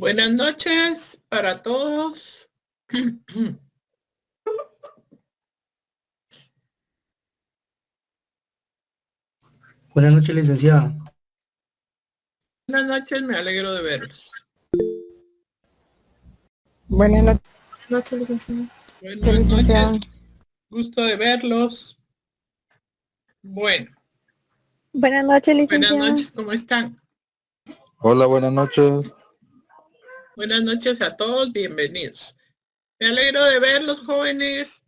Buenas noches para todos. Buenas noches, licenciada. Buenas noches, me alegro de verlos. Buenas noches, licenciada. Buenas noches, gusto de verlos. Bueno. Buenas noches, licenciada. Buenas noches, ¿cómo están? Hola, buenas noches. Buenas noches a todos, bienvenidos. Me alegro de verlos, jóvenes.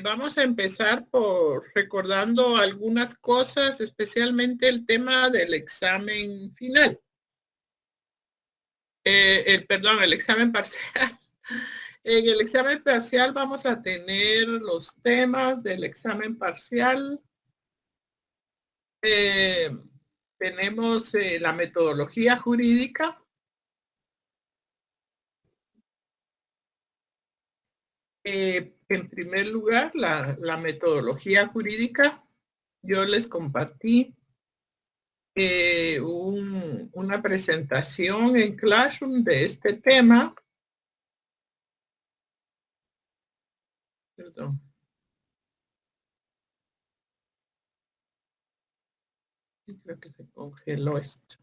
Vamos a empezar por recordando algunas cosas, especialmente el tema del examen final. El examen parcial. En el examen parcial vamos a tener los temas del examen parcial. Tenemos la metodología jurídica. En primer lugar, la metodología jurídica. Yo les compartí una presentación en Classroom de este tema. Perdón. Creo que se congeló esto.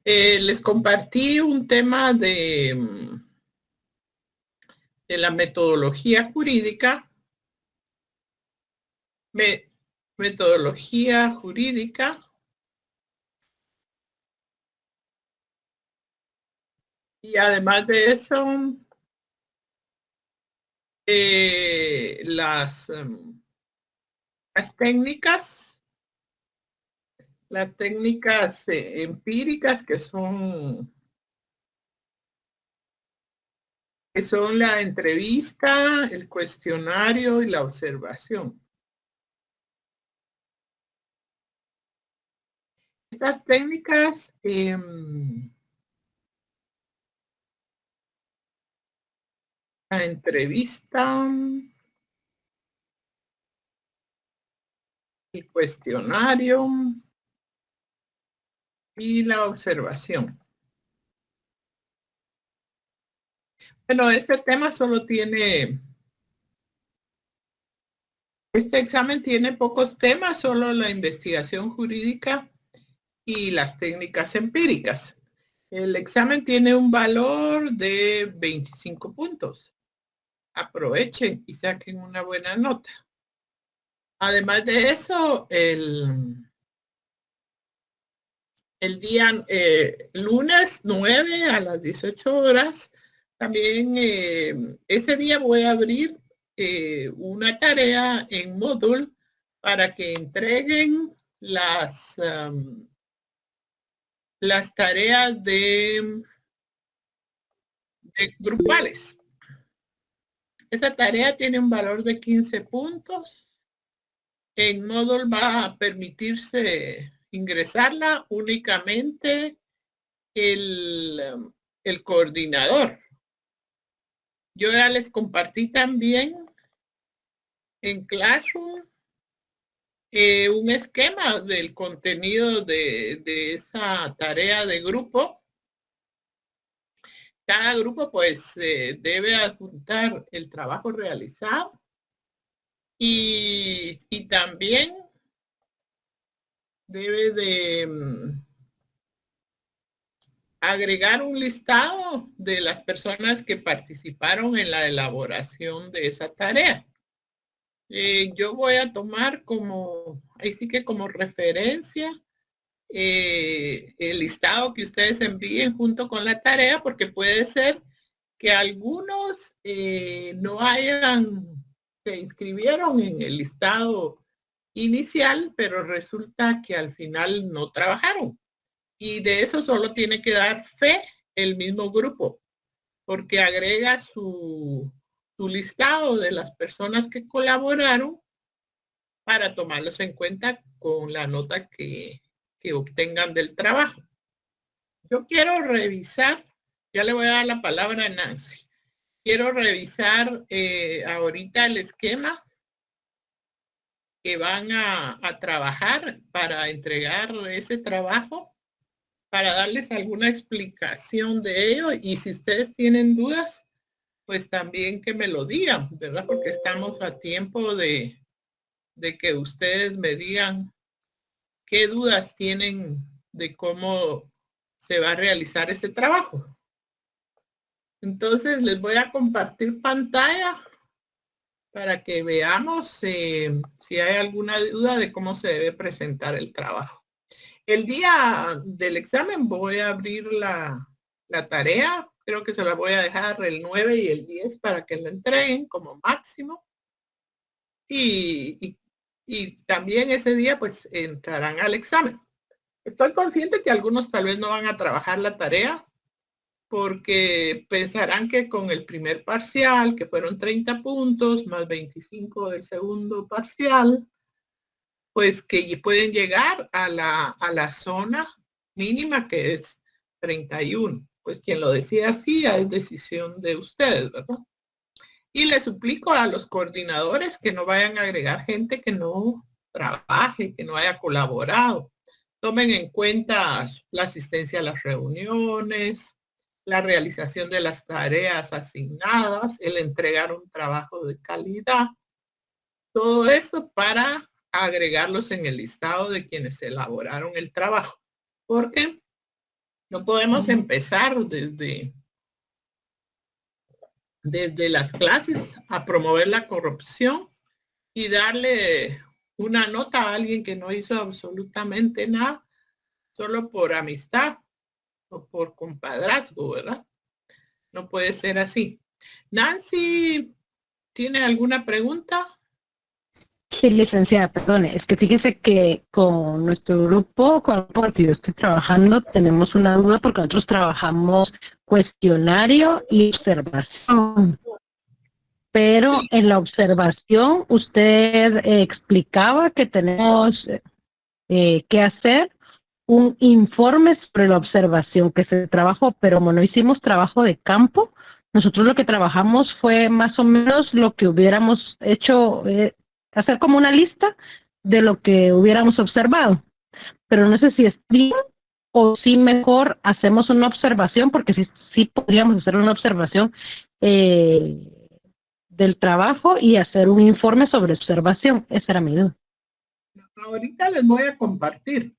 Les compartí un tema de la metodología jurídica. Metodología jurídica. Y además de eso, las técnicas, empíricas que son la entrevista, el cuestionario y la observación. Estas técnicas la entrevista, el cuestionario y la observación. Bueno, este examen tiene pocos temas, solo la investigación jurídica y las técnicas empíricas. El examen tiene un valor de 25 puntos. Aprovechen y saquen una buena nota. Además de eso, el día lunes 9 a las 18 horas, también ese día voy a abrir una tarea en Moodle para que entreguen las tareas de grupales. Esa tarea tiene un valor de 15 puntos. En Moodle va a permitirse ingresarla únicamente el coordinador. Yo ya les compartí también en Classroom un esquema del contenido de esa tarea de grupo. Cada grupo pues debe adjuntar el trabajo realizado y también debe de agregar un listado de las personas que participaron en la elaboración de esa tarea. Yo voy a tomar como referencia el listado que ustedes envíen junto con la tarea, porque puede ser que algunos se inscribieron en el listado inicial, pero resulta que al final no trabajaron. Y de eso solo tiene que dar fe el mismo grupo, porque agrega su listado de las personas que colaboraron para tomarlos en cuenta con la nota que obtengan del trabajo. Yo quiero revisar, ya le voy a dar la palabra a Nancy. Quiero revisar ahorita el esquema que van a trabajar para entregar ese trabajo, para darles alguna explicación de ello, y si ustedes tienen dudas, pues también que me lo digan, ¿verdad? Porque estamos a tiempo de que ustedes me digan qué dudas tienen de cómo se va a realizar ese trabajo. Entonces les voy a compartir pantalla para que veamos si hay alguna duda de cómo se debe presentar el trabajo. El día del examen voy a abrir la tarea. Creo que se la voy a dejar el 9 y el 10 para que la entreguen como máximo. Y también ese día pues entrarán al examen. Estoy consciente que algunos tal vez no van a trabajar la tarea porque pensarán que con el primer parcial, que fueron 30 puntos, más 25 del segundo parcial, pues que pueden llegar a la zona mínima, que es 31. Pues quien lo decía así es decisión de ustedes, ¿verdad? Y les suplico a los coordinadores que no vayan a agregar gente que no trabaje, que no haya colaborado. Tomen en cuenta la asistencia a las reuniones, la realización de las tareas asignadas, el entregar un trabajo de calidad. Todo eso para agregarlos en el listado de quienes elaboraron el trabajo. Porque no podemos empezar desde las clases a promover la corrupción y darle una nota a alguien que no hizo absolutamente nada solo por amistad o por compadrazgo, ¿verdad? No puede ser así. Nancy, ¿tiene alguna pregunta? Sí, licenciada, perdone, es que fíjese que con nuestro grupo, con el que yo estoy trabajando, tenemos una duda porque nosotros trabajamos cuestionario y observación. Pero Sí. en la observación usted explicaba que tenemos que hacer un informe sobre la observación que se trabajó, pero como no hicimos trabajo de campo, nosotros lo que trabajamos fue más o menos lo que hubiéramos hecho, hacer como una lista de lo que hubiéramos observado. Pero no sé si es bien o si mejor hacemos una observación, porque sí podríamos hacer una observación del trabajo y hacer un informe sobre observación. Esa era mi duda. Ahorita les voy a compartir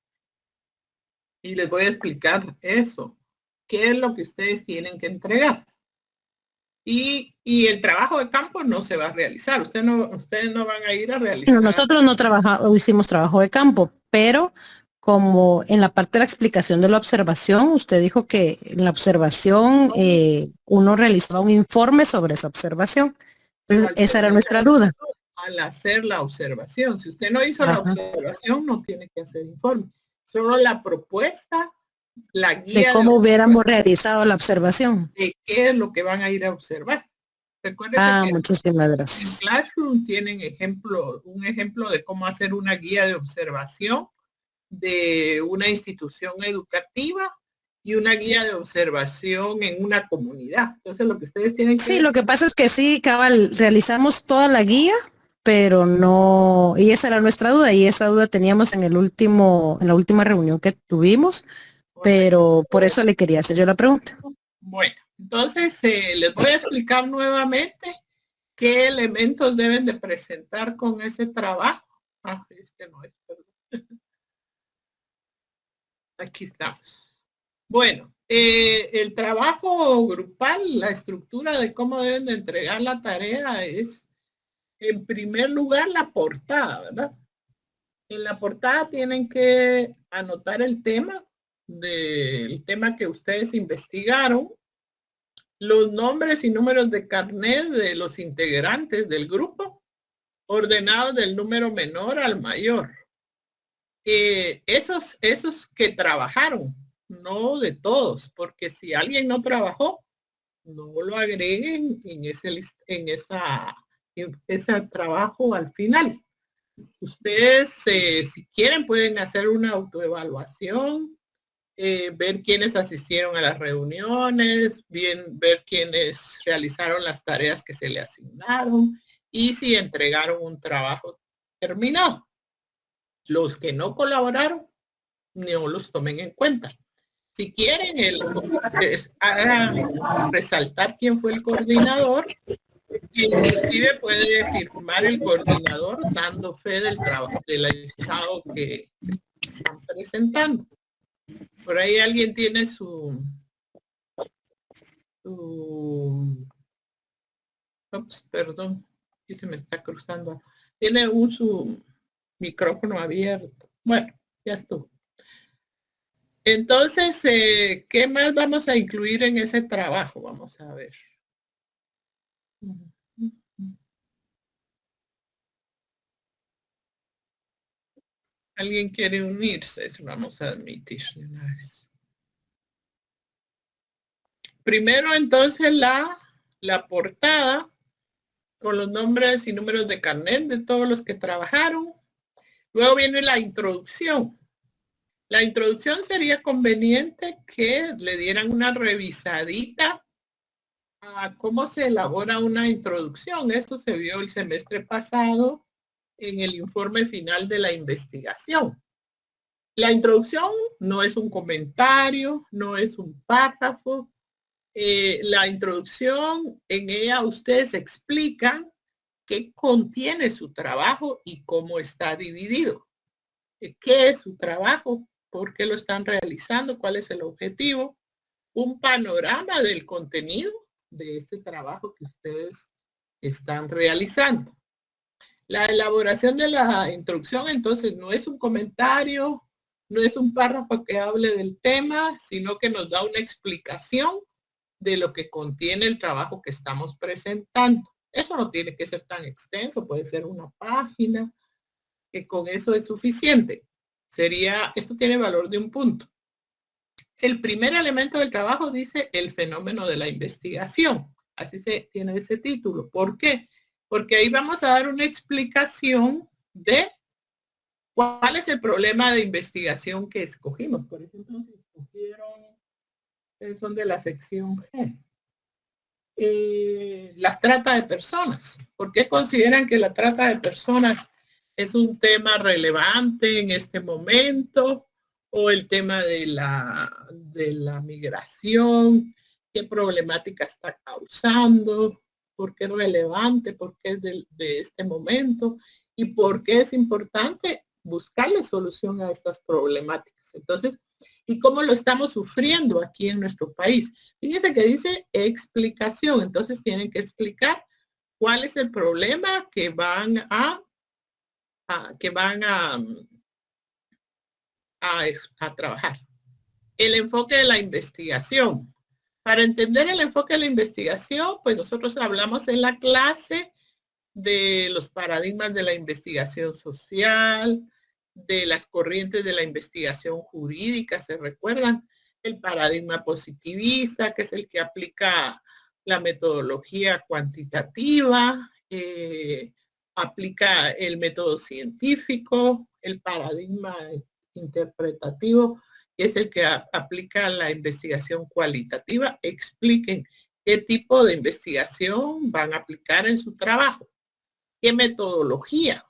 y les voy a explicar eso. ¿Qué es lo que ustedes tienen que entregar? Y el trabajo de campo no se va a realizar. Ustedes no van a ir a realizar. Pero nosotros no hicimos trabajo de campo, pero como en la parte de la explicación de la observación, usted dijo que en la observación uno realizaba un informe sobre esa observación. Entonces, esa era nuestra duda. Al hacer la observación. Si usted no hizo la observación, no tiene que hacer informe. Solo la propuesta, la guía de cómo hubiéramos realizado la observación. De qué es lo que van a ir a observar. Recuerden que muchísimas gracias. en Classroom tienen un ejemplo de cómo hacer una guía de observación de una institución educativa y una guía de observación en una comunidad. Entonces lo que ustedes tienen que... Sí, lo que pasa es que sí, cabal, realizamos toda la guía, pero no, y esa era nuestra duda, y esa duda teníamos en la última reunión que tuvimos, pero por eso le quería hacer yo la pregunta. Bueno, entonces les voy a explicar nuevamente qué elementos deben de presentar con ese trabajo. Aquí estamos. Bueno, el trabajo grupal, la estructura de cómo deben de entregar la tarea es, en primer lugar, la portada, ¿verdad? En la portada tienen que anotar el tema que ustedes investigaron, los nombres y números de carnet de los integrantes del grupo, ordenados del número menor al mayor. Esos que trabajaron, no de todos, porque si alguien no trabajó, no lo agreguen en ese trabajo al final. Ustedes, si quieren, pueden hacer una autoevaluación, ver quiénes asistieron a las reuniones, ver quiénes realizaron las tareas que se le asignaron y si entregaron un trabajo terminado. Los que no colaboraron, no los tomen en cuenta. Si quieren resaltar quién fue el coordinador, inclusive puede firmar el coordinador dando fe del trabajo del estado que están presentando. Por ahí alguien tiene su ups, perdón, aquí se me está cruzando. Tiene su micrófono abierto. Bueno, ya estuvo. Entonces, ¿qué más vamos a incluir en ese trabajo? Vamos a ver. ¿Alguien quiere unirse? Vamos a admitir una vez. Primero, entonces, la portada con los nombres y números de carnet de todos los que trabajaron. Luego viene la introducción. La introducción sería conveniente que le dieran una revisadita a cómo se elabora una introducción. Eso se vio el semestre pasado en el informe final de la investigación. La introducción no es un comentario, no es un párrafo. La introducción, en ella ustedes explican qué contiene su trabajo y cómo está dividido. ¿Qué es su trabajo? ¿Por qué lo están realizando? ¿Cuál es el objetivo? Un panorama del contenido de este trabajo que ustedes están realizando. La elaboración de la introducción, entonces, no es un comentario, no es un párrafo que hable del tema, sino que nos da una explicación de lo que contiene el trabajo que estamos presentando. Eso no tiene que ser tan extenso, puede ser una página, que con eso es suficiente. Esto tiene valor de un punto. El primer elemento del trabajo dice el fenómeno de la investigación. Así se tiene ese título. ¿Por qué? Porque ahí vamos a dar una explicación de cuál es el problema de investigación que escogimos. Por ejemplo, si escogieron, son de la sección G. La trata de personas. ¿Por qué consideran que la trata de personas es un tema relevante en este momento? O el tema de la migración, qué problemática está causando, por qué es relevante, por qué es de este momento y por qué es importante buscarle solución a estas problemáticas. Entonces, ¿y cómo lo estamos sufriendo aquí en nuestro país? Fíjense que dice explicación. Entonces tienen que explicar cuál es el problema que van a trabajar. El enfoque de la investigación. Para entender el enfoque de la investigación, pues nosotros hablamos en la clase de los paradigmas de la investigación social, de las corrientes de la investigación jurídica, ¿se recuerdan? El paradigma positivista, que es el que aplica la metodología cuantitativa, aplica el método científico, el paradigma interpretativo, que es el que aplica la investigación cualitativa. Expliquen qué tipo de investigación van a aplicar en su trabajo, qué metodología.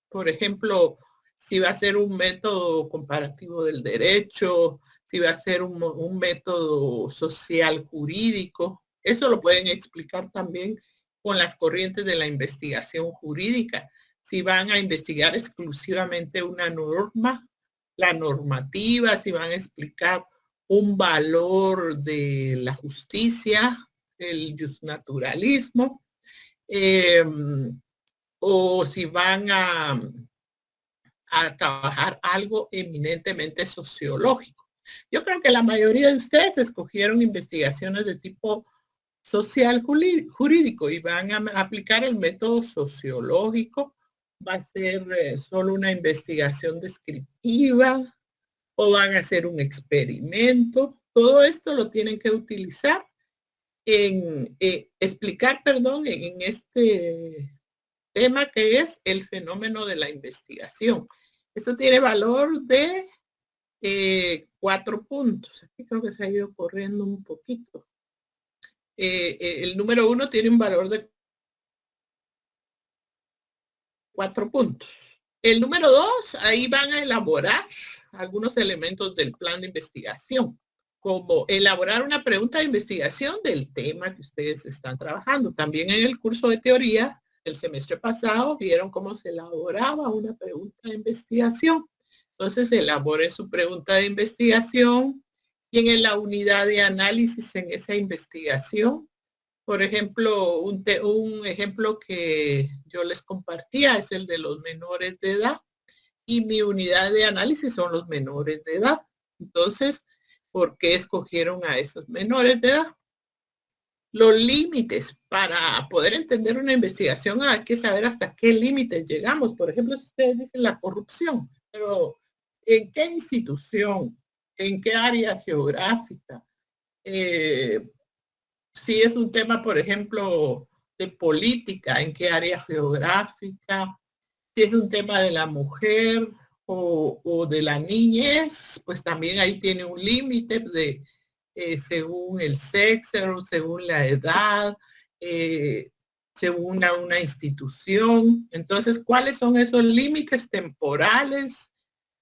Por ejemplo, si va a ser un método comparativo del derecho, si va a ser un método social jurídico. Eso lo pueden explicar también con las corrientes de la investigación jurídica. Si van a investigar exclusivamente una norma, la normativa, si van a explicar un valor de la justicia, el justnaturalismo, o si van a trabajar algo eminentemente sociológico. Yo creo que la mayoría de ustedes escogieron investigaciones de tipo social jurídico y van a aplicar el método sociológico. Va a ser solo una investigación descriptiva o van a hacer un experimento. Todo esto lo tienen que utilizar explicar en este tema que es el fenómeno de la investigación. Esto tiene valor de 4 puntos. Aquí creo que se ha ido corriendo un poquito. El número 1 tiene un valor de 4 puntos. El número 2, ahí van a elaborar algunos elementos del plan de investigación, como elaborar una pregunta de investigación del tema que ustedes están trabajando. También en el curso de teoría del semestre pasado vieron cómo se elaboraba una pregunta de investigación. Entonces, elabore su pregunta de investigación y en la unidad de análisis en esa investigación. Por ejemplo, un ejemplo que yo les compartía es el de los menores de edad y mi unidad de análisis son los menores de edad. Entonces, ¿por qué escogieron a esos menores de edad? Los límites para poder entender una investigación hay que saber hasta qué límites llegamos. Por ejemplo, si ustedes dicen la corrupción, pero ¿en qué institución? ¿En qué área geográfica? Si es un tema, por ejemplo, de política, ¿en qué área geográfica? Si es un tema de la mujer o de la niñez, pues también ahí tiene un límite de según el sexo, según la edad, según una institución. Entonces, ¿cuáles son esos límites temporales,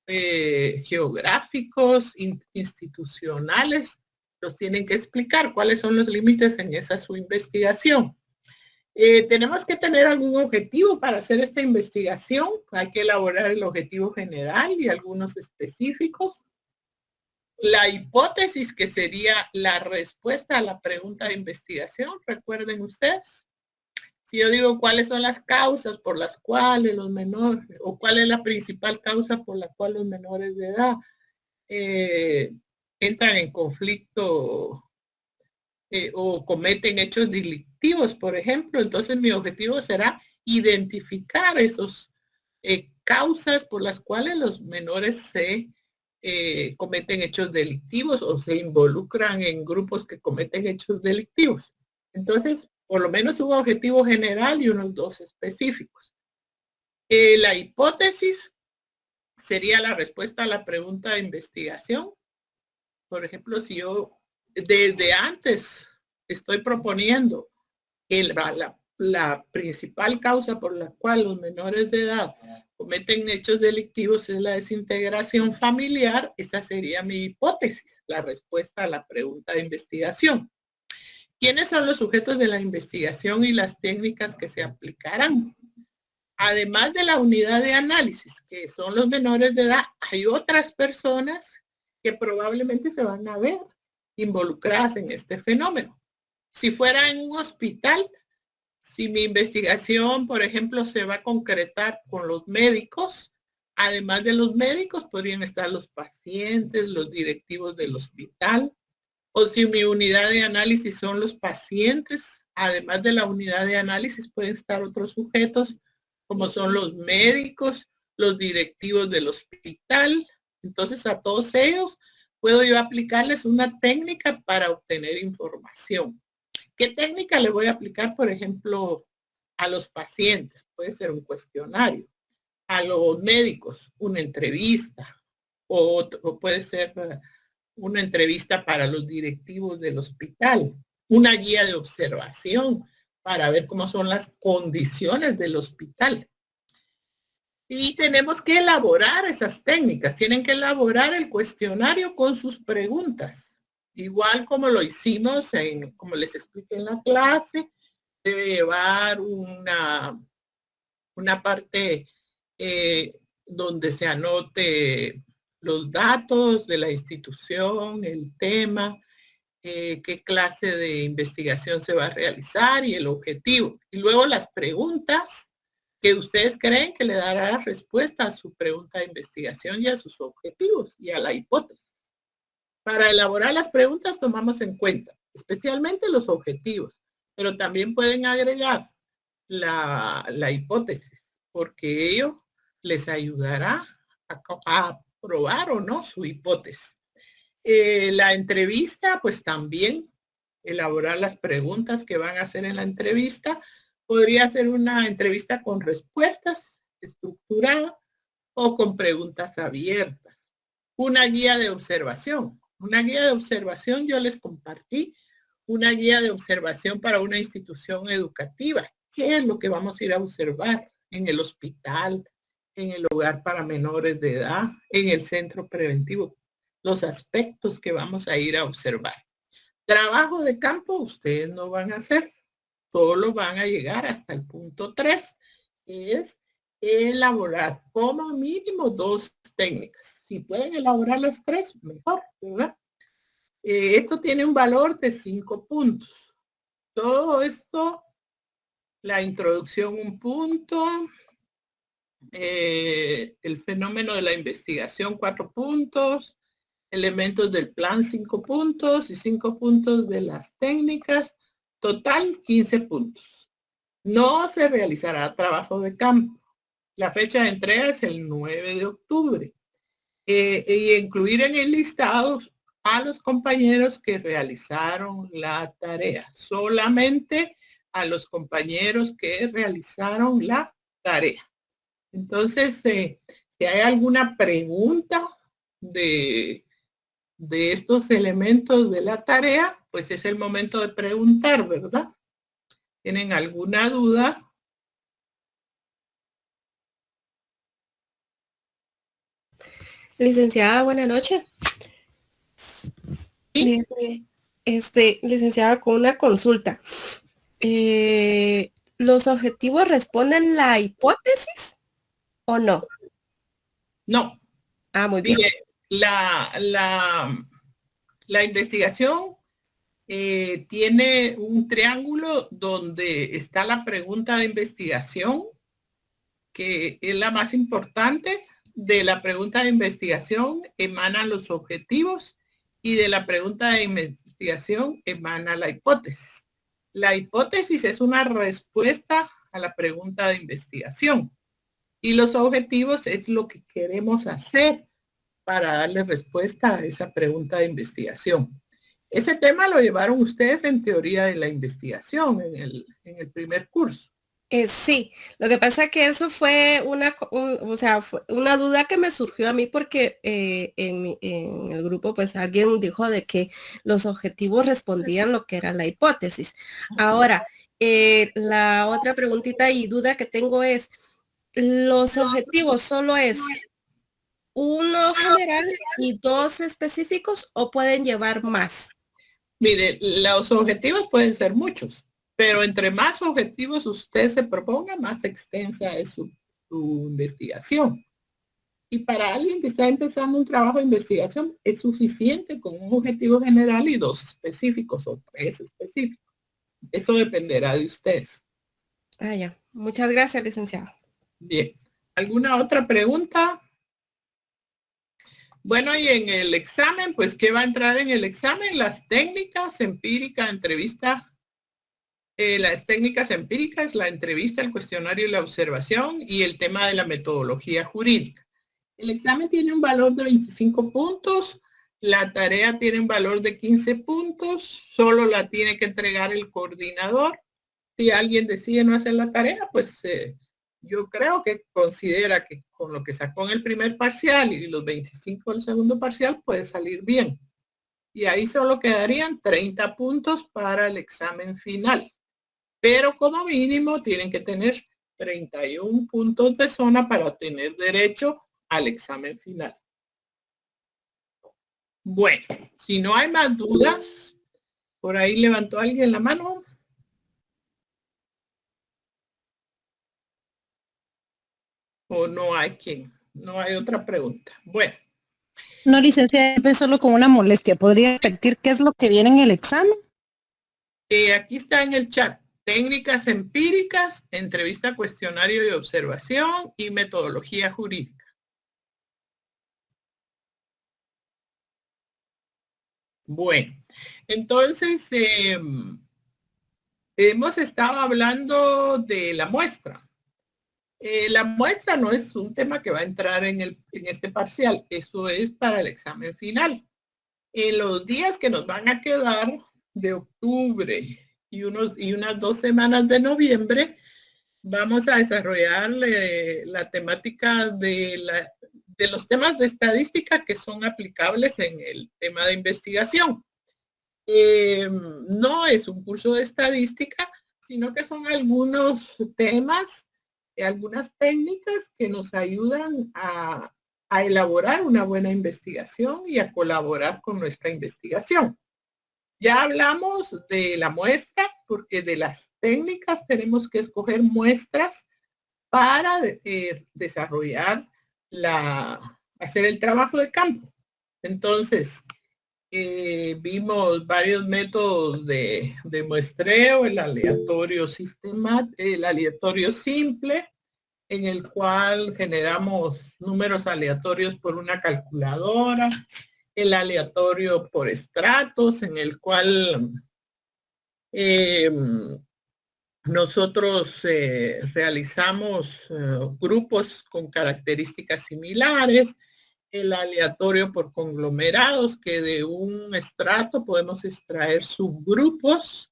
geográficos, institucionales? Los tienen que explicar cuáles son los límites en esa su investigación. Tenemos que tener algún objetivo para hacer esta investigación. Hay que elaborar el objetivo general y algunos específicos. La hipótesis, que sería la respuesta a la pregunta de investigación, recuerden ustedes. Si yo digo cuáles son las causas por las cuales los menores, o cuál es la principal causa por la cual los menores de edad entran en conflicto o cometen hechos delictivos, por ejemplo, entonces mi objetivo será identificar esos causas por las cuales los menores se cometen hechos delictivos o se involucran en grupos que cometen hechos delictivos. Entonces, por lo menos un objetivo general y unos dos específicos. La hipótesis sería la respuesta a la pregunta de investigación. Por ejemplo, si yo desde antes estoy proponiendo que la principal causa por la cual los menores de edad cometen hechos delictivos es la desintegración familiar, esa sería mi hipótesis, la respuesta a la pregunta de investigación. ¿Quiénes son los sujetos de la investigación y las técnicas que se aplicarán? Además de la unidad de análisis, que son los menores de edad, hay otras personas que probablemente se van a ver involucradas en este fenómeno. Si fuera en un hospital, si mi investigación, por ejemplo, se va a concretar con los médicos, además de los médicos podrían estar los pacientes, los directivos del hospital, o si mi unidad de análisis son los pacientes, además de la unidad de análisis pueden estar otros sujetos como son los médicos, los directivos del hospital. Entonces a todos ellos puedo yo aplicarles una técnica para obtener información. ¿Qué técnica le voy a aplicar, por ejemplo, a los pacientes? Puede ser un cuestionario. A los médicos, una entrevista. O puede ser una entrevista para los directivos del hospital. Una guía de observación para ver cómo son las condiciones del hospital. Y tenemos que elaborar esas técnicas. Tienen que elaborar el cuestionario con sus preguntas. Igual como lo hicimos, como les expliqué en la clase, debe llevar una parte donde se anote los datos de la institución, el tema, qué clase de investigación se va a realizar y el objetivo. Y luego las preguntas que ustedes creen que le dará respuesta a su pregunta de investigación y a sus objetivos y a la hipótesis. Para elaborar las preguntas tomamos en cuenta especialmente los objetivos, pero también pueden agregar la hipótesis, porque ello les ayudará a probar o no su hipótesis. La entrevista, pues también elaborar las preguntas que van a hacer en la entrevista. Podría ser una entrevista con respuestas estructurada o con preguntas abiertas. Una guía de observación. Una guía de observación, yo les compartí una guía de observación para una institución educativa. ¿Qué es lo que vamos a ir a observar en el hospital, en el hogar para menores de edad, en el centro preventivo. Los aspectos que vamos a ir a observar. Trabajo de campo ustedes no van a hacer, solo van a llegar hasta el punto 3, que es elaborar como mínimo 2 técnicas. Si pueden elaborar las 3, mejor, ¿verdad? Esto tiene un valor de 5 puntos. Todo esto, la introducción 1 punto, el fenómeno de la investigación 4 puntos, elementos del plan 5 puntos y 5 puntos de las técnicas, total 15 puntos. No se realizará trabajo de campo. La fecha de entrega es el 9 de octubre. Y incluir en el listado a los compañeros que realizaron la tarea. Solamente a los compañeros que realizaron la tarea. Entonces, si hay alguna pregunta de estos elementos de la tarea, pues es el momento de preguntar, ¿verdad? ¿Tienen alguna duda? Licenciada, buenas noches. ¿Sí? Licenciada, con una consulta. ¿Los objetivos responden la hipótesis o no? No. Ah, muy bien. Mire, la investigación tiene un triángulo donde está la pregunta de investigación, que es la más importante. De la pregunta de investigación emanan los objetivos y de la pregunta de investigación emana la hipótesis. La hipótesis es una respuesta a la pregunta de investigación y los objetivos es lo que queremos hacer para darle respuesta a esa pregunta de investigación. Ese tema lo llevaron ustedes en teoría de la investigación en el primer curso. Sí, lo que pasa es que eso fue fue una duda que me surgió a mí porque en el grupo pues alguien dijo de que los objetivos respondían lo que era la hipótesis. Ahora, la otra preguntita y duda que tengo es, ¿los objetivos solo es uno general y 2 específicos o pueden llevar más? Mire, los objetivos pueden ser muchos, pero entre más objetivos usted se proponga, más extensa es su investigación. Y para alguien que está empezando un trabajo de investigación, es suficiente con un objetivo general y 2 específicos o 3 específicos. Eso dependerá de ustedes. Ah, ya. Muchas gracias, licenciada. Bien. ¿Alguna otra pregunta? Bueno, y en el examen, pues, ¿qué va a entrar en el examen? Las técnicas empíricas, entrevista. Las técnicas empíricas, la entrevista, el cuestionario y la observación y el tema de la metodología jurídica. El examen tiene un valor de 25 puntos, la tarea tiene un valor de 15 puntos, solo la tiene que entregar el coordinador. Si alguien decide no hacer la tarea, pues yo creo que considera que con lo que sacó en el primer parcial y los 25 del segundo parcial puede salir bien. Y ahí solo quedarían 30 puntos para el examen final. Pero como mínimo tienen que tener 31 puntos de zona para tener derecho al examen final. Bueno, si no hay más dudas, por ahí levantó alguien la mano. ¿O no hay quien? No hay otra pregunta. Bueno. No, licenciada, solo con una molestia. ¿Podría repetir qué es lo que viene en el examen? Aquí está en el chat. Técnicas empíricas, entrevista, cuestionario y observación y metodología jurídica. Bueno, entonces hemos estado hablando de la muestra. La muestra no es un tema que va a entrar en este parcial, eso es para el examen final. En los días que nos van a quedar de octubre y unas 2 semanas de noviembre, vamos a desarrollar la temática de los temas de estadística que son aplicables en el tema de investigación. No es un curso de estadística, sino que son algunos temas algunas técnicas que nos ayudan a elaborar una buena investigación y a colaborar con nuestra investigación. Ya hablamos de la muestra, porque de las técnicas tenemos que escoger muestras para desarrollar hacer el trabajo de campo. Entonces, vimos varios métodos de muestreo, el aleatorio el aleatorio simple, en el cual generamos números aleatorios por una calculadora, el aleatorio por estratos, en el cual nosotros realizamos grupos con características similares, el aleatorio por conglomerados, que de un estrato podemos extraer subgrupos,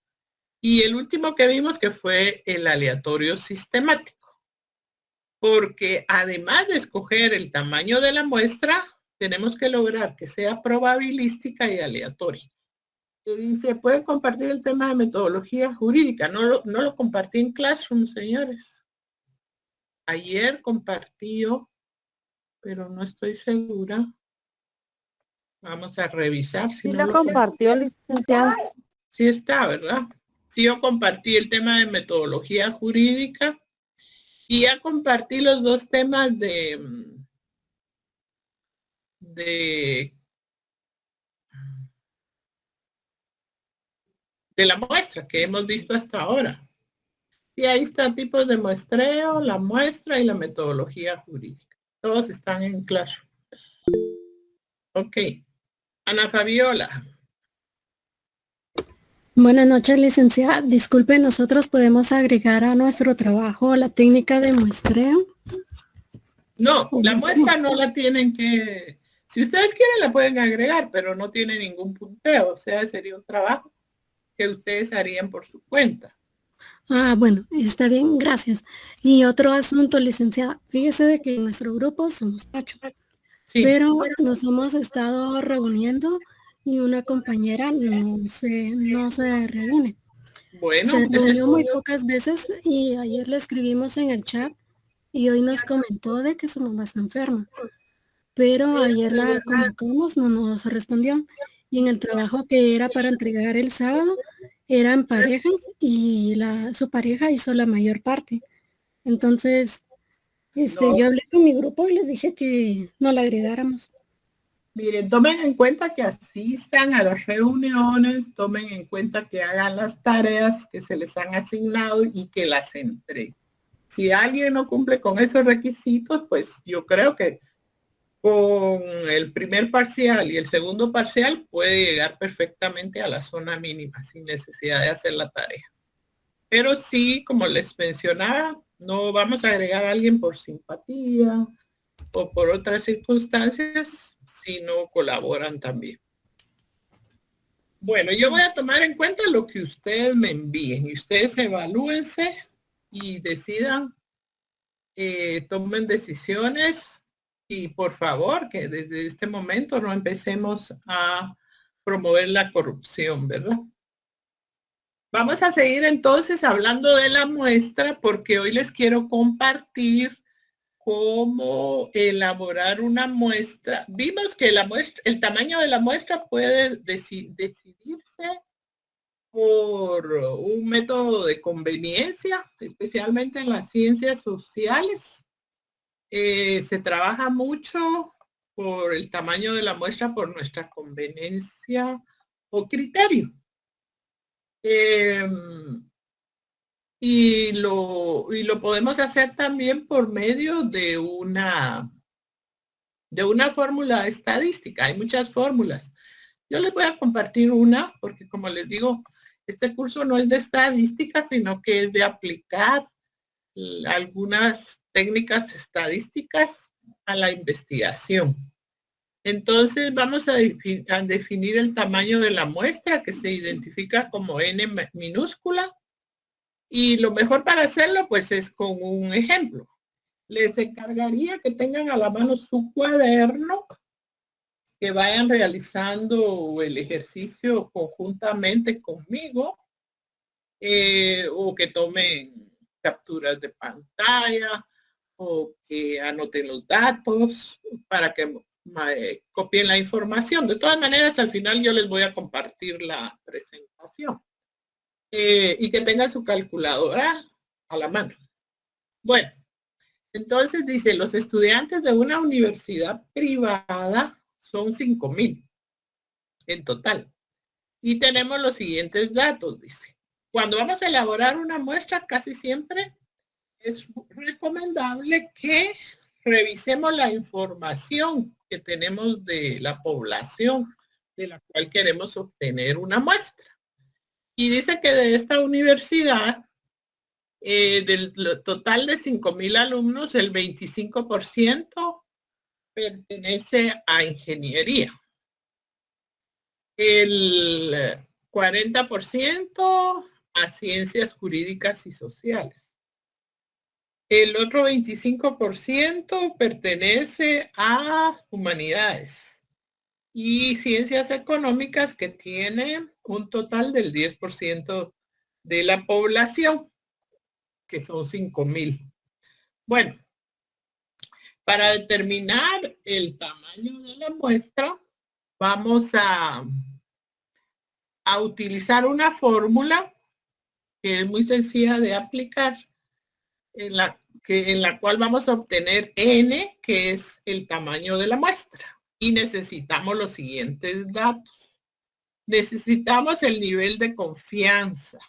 y el último que vimos que fue el aleatorio sistemático. Porque además de escoger el tamaño de la muestra, tenemos que lograr que sea probabilística y aleatoria. Y dice, ¿pueden compartir el tema de metodología jurídica? No lo compartí en Classroom, señores. Ayer compartió, pero no estoy segura. Vamos a revisar. Si Sí no lo compartió, licenciada. Sí está, ¿verdad? Sí, yo compartí el tema de metodología jurídica. Y ya compartí los dos temas de la muestra que hemos visto hasta ahora. Y ahí está tipos de muestreo, la muestra y la metodología jurídica. Todos están en Classroom. Ok. Ana Fabiola. Buenas noches, licenciada. Disculpe, ¿nosotros podemos agregar a nuestro trabajo la técnica de muestreo? No, la muestra no la tienen que... Si ustedes quieren la pueden agregar, pero no tiene ningún punteo. O sea, sería un trabajo que ustedes harían por su cuenta. Ah, bueno, está bien, gracias. Y otro asunto, licenciada. Fíjese de que en nuestro grupo somos 8. Sí. Pero nos hemos estado reuniendo y una compañera no se reúne. Bueno, se reunió muy pocas veces y ayer le escribimos en el chat y hoy nos comentó de que su mamá está enferma. Pero ayer la convocamos, no nos respondió. Y en el trabajo que era para entregar el sábado, eran parejas y su pareja hizo la mayor parte. Entonces, yo hablé con mi grupo y les dije que no la agregáramos. Miren, tomen en cuenta que asistan a las reuniones, tomen en cuenta que hagan las tareas que se les han asignado y que las entreguen. Si alguien no cumple con esos requisitos, pues yo creo que con el primer parcial y el segundo parcial puede llegar perfectamente a la zona mínima sin necesidad de hacer la tarea. Pero sí, como les mencionaba, no vamos a agregar a alguien por simpatía o por otras circunstancias si no colaboran también. Bueno, yo voy a tomar en cuenta lo que ustedes me envíen y ustedes evalúense y decidan, tomen decisiones y por favor que desde este momento no empecemos a promover la corrupción, ¿verdad? Vamos a seguir entonces hablando de la muestra porque hoy les quiero compartir cómo elaborar una muestra. Vimos que el tamaño de la muestra puede decidirse por un método de conveniencia, especialmente en las ciencias sociales. Se trabaja mucho por el tamaño de la muestra, por nuestra conveniencia o criterio. Y lo podemos hacer también por medio de una fórmula estadística. Hay muchas fórmulas. Yo les voy a compartir una porque, como les digo, este curso no es de estadística, sino que es de aplicar algunas técnicas estadísticas a la investigación. Entonces vamos a definir el tamaño de la muestra que se identifica como n minúscula. Y lo mejor para hacerlo, pues, es con un ejemplo. Les encargaría que tengan a la mano su cuaderno, que vayan realizando el ejercicio conjuntamente conmigo, o que tomen capturas de pantalla o que anoten los datos para que copien la información. De todas maneras, al final yo les voy a compartir la presentación. Y que tengan su calculadora a la mano. Bueno, entonces dice, los estudiantes de una universidad privada son 5,000 en total. Y tenemos los siguientes datos, dice. Cuando vamos a elaborar una muestra, casi siempre es recomendable que revisemos la información que tenemos de la población de la cual queremos obtener una muestra. Y dice que de esta universidad, del total de 5,000 alumnos, el 25% pertenece a ingeniería. El 40% a ciencias jurídicas y sociales. El otro 25% pertenece a humanidades y ciencias económicas, que tiene un total del 10% de la población, que son 5,000. Bueno, para determinar el tamaño de la muestra, vamos a utilizar una fórmula que es muy sencilla de aplicar, en la cual vamos a obtener n, que es el tamaño de la muestra. Y necesitamos los siguientes datos. Necesitamos el nivel de confianza.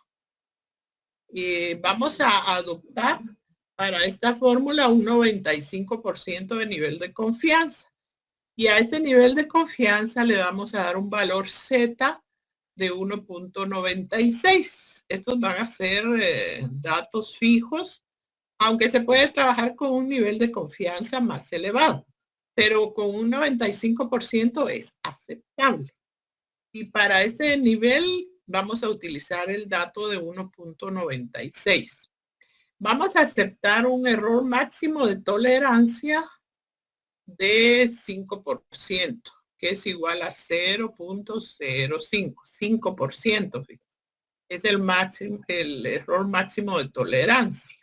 Vamos a adoptar para esta fórmula un 95% de nivel de confianza. Y a ese nivel de confianza le vamos a dar un valor Z de 1.96. Estos van a ser datos fijos, aunque se puede trabajar con un nivel de confianza más elevado, pero con un 95% es aceptable. Y para este nivel vamos a utilizar el dato de 1.96. Vamos a aceptar un error máximo de tolerancia de 5%, que es igual a 0.05, 5%. Es el máximo, el error máximo de tolerancia.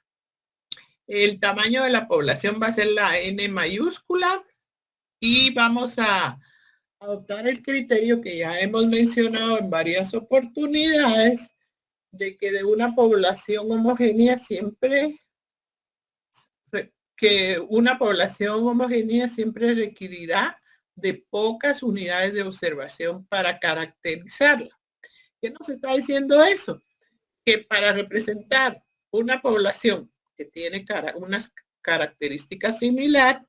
El tamaño de la población va a ser la N mayúscula y vamos a adoptar el criterio que ya hemos mencionado en varias oportunidades, de que de una población homogénea siempre requerirá de pocas unidades de observación para caracterizarla. ¿Qué nos está diciendo eso? Que para representar una población que tiene unas características similares,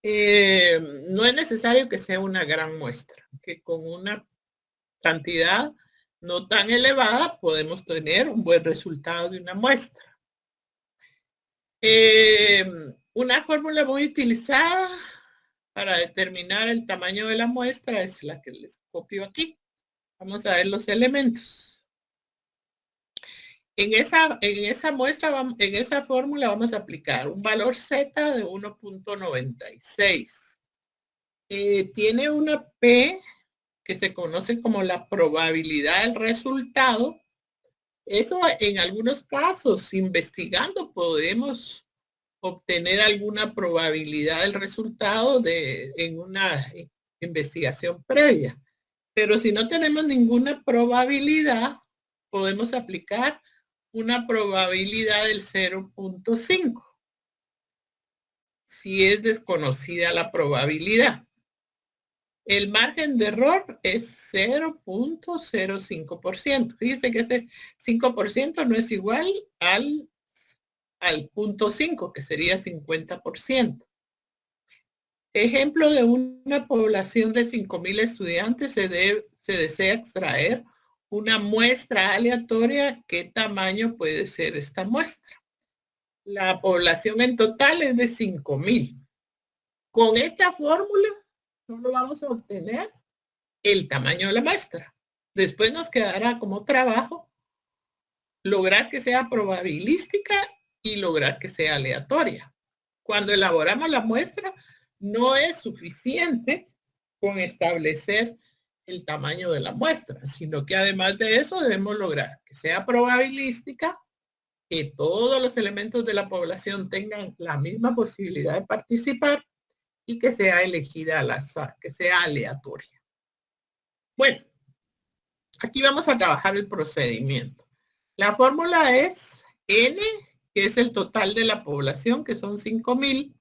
no es necesario que sea una gran muestra, que con una cantidad no tan elevada podemos tener un buen resultado de una muestra. Una fórmula muy utilizada para determinar el tamaño de la muestra es la que les copio aquí. Vamos a ver los elementos. En esa fórmula vamos a aplicar un valor Z de 1.96. Tiene una P que se conoce como la probabilidad del resultado. Eso en algunos casos, investigando, podemos obtener alguna probabilidad del resultado en una investigación previa. Pero si no tenemos ninguna probabilidad, podemos aplicar una probabilidad del 0.5. Si es desconocida la probabilidad. El margen de error es 0.05%. Fíjense que este 5% no es igual al 0.5, que sería 50%. Ejemplo de una población de 5,000 estudiantes, se desea extraer una muestra aleatoria. ¿Qué tamaño puede ser esta muestra? La población en total es de 5,000. Con esta fórmula solo vamos a obtener el tamaño de la muestra. Después nos quedará como trabajo lograr que sea probabilística y lograr que sea aleatoria. Cuando elaboramos la muestra, no es suficiente con establecer el tamaño de la muestra, sino que además de eso debemos lograr que sea probabilística que todos los elementos de la población tengan la misma posibilidad de participar y que sea elegida al azar, que sea aleatoria. Bueno, aquí vamos a trabajar el procedimiento. La fórmula es N, que es el total de la población, que son 5,000.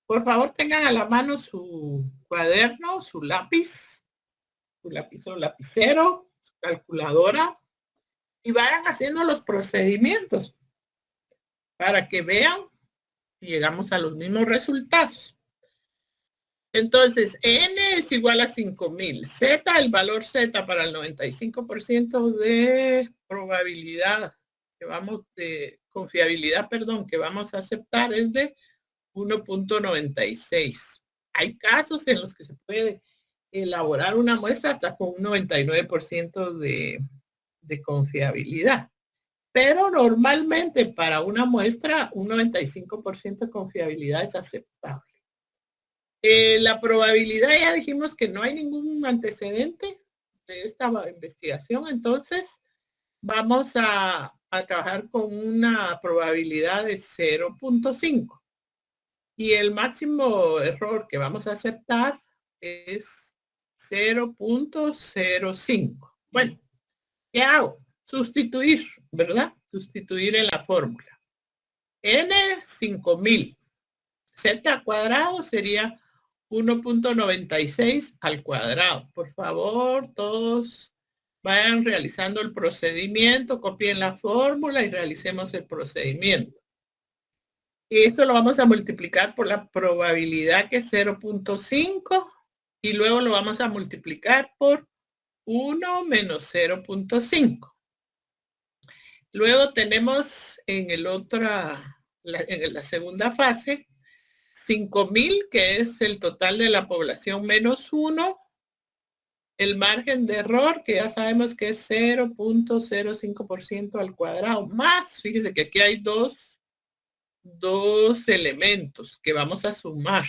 Por favor, tengan a la mano su cuaderno, su lápiz o lapicero, su calculadora, y vayan haciendo los procedimientos para que vean y llegamos a los mismos resultados. Entonces, N es igual a 5,000. Z, el valor Z para el 95% de probabilidad de confiabilidad, que vamos a aceptar es de 1.96. Hay casos en los que se puede elaborar una muestra hasta con un 99% de confiabilidad. Pero normalmente para una muestra un 95% de confiabilidad es aceptable. La probabilidad, ya dijimos que no hay ningún antecedente de esta investigación, entonces vamos a trabajar con una probabilidad de 0.5. Y el máximo error que vamos a aceptar es 0.05. Bueno, ¿qué hago? Sustituir, ¿verdad? Sustituir en la fórmula. N, 5,000. Z al cuadrado sería 1.96 al cuadrado. Por favor, todos vayan realizando el procedimiento, copien la fórmula y realicemos el procedimiento. Y esto lo vamos a multiplicar por la probabilidad que es 0.5 y luego lo vamos a multiplicar por 1 menos 0.5. Luego tenemos en la segunda fase 5,000, que es el total de la población menos 1. El margen de error, que ya sabemos que es 0.05% al cuadrado, más, fíjese que aquí hay dos elementos que vamos a sumar.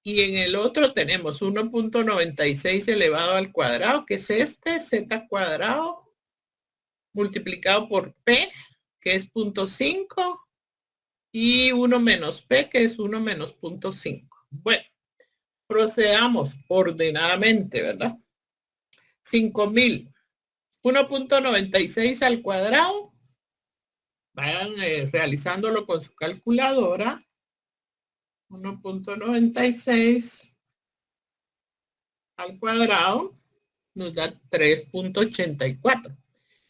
Y en el otro tenemos 1.96 elevado al cuadrado, que es z cuadrado, multiplicado por p, que es 0.5, y 1 menos p, que es 1 menos 0.5. Bueno, procedamos ordenadamente, ¿verdad? 5,000. 1.96 al cuadrado. Vayan realizándolo con su calculadora. 1.96 al cuadrado nos da 3.84.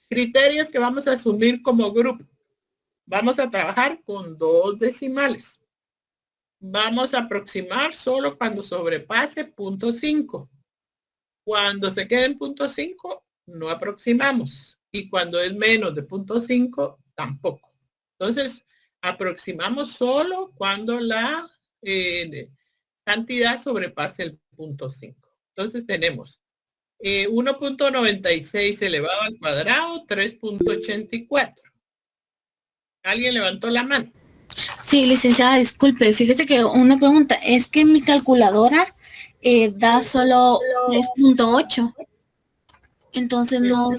Criterios que vamos a asumir como grupo. Vamos a trabajar con 2 decimales. Vamos a aproximar solo cuando sobrepase 0.5. Cuando se quede en 0.5, no aproximamos. Y cuando es menos de 0.5, tampoco. Entonces, aproximamos solo cuando la cantidad sobrepase el 0.5. Entonces tenemos 1.96 elevado al cuadrado, 3.84. ¿Alguien levantó la mano? Sí, licenciada, disculpe, fíjese que una pregunta, es que mi calculadora da solo 3.8. Entonces no...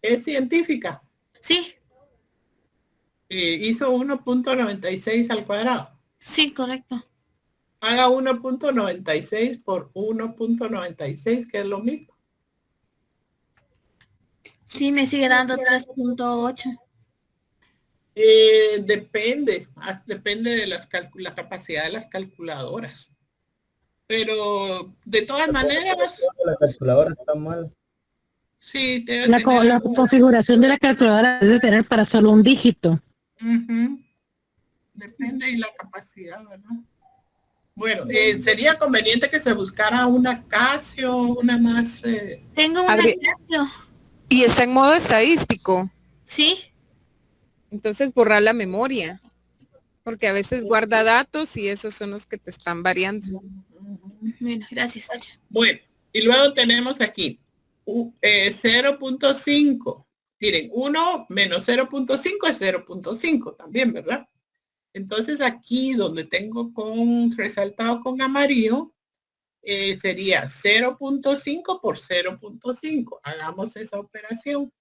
¿Es científica? Sí. Hizo 1.96 al cuadrado. Sí, correcto. Haga 1.96 por 1.96, que es lo mismo. Sí, me sigue dando 3.8. Depende de la capacidad de las calculadoras. Pero de todas maneras... La calculadora está mal. Sí, la configuración de la calculadora debe tener para solo un dígito. Depende de la capacidad, ¿verdad? Bueno, sería conveniente que se buscara una Casio, una más... Tengo una Casio. Y está en modo estadístico. Sí. Entonces borrar la memoria. Porque a veces guarda datos y esos son los que te están variando. Bueno, gracias. Bueno, y luego tenemos aquí 0.5. Miren, 1 menos 0.5 es 0.5 también, ¿verdad? Entonces aquí donde tengo resaltado con amarillo, sería 0.5 por 0.5. Hagamos esa operación.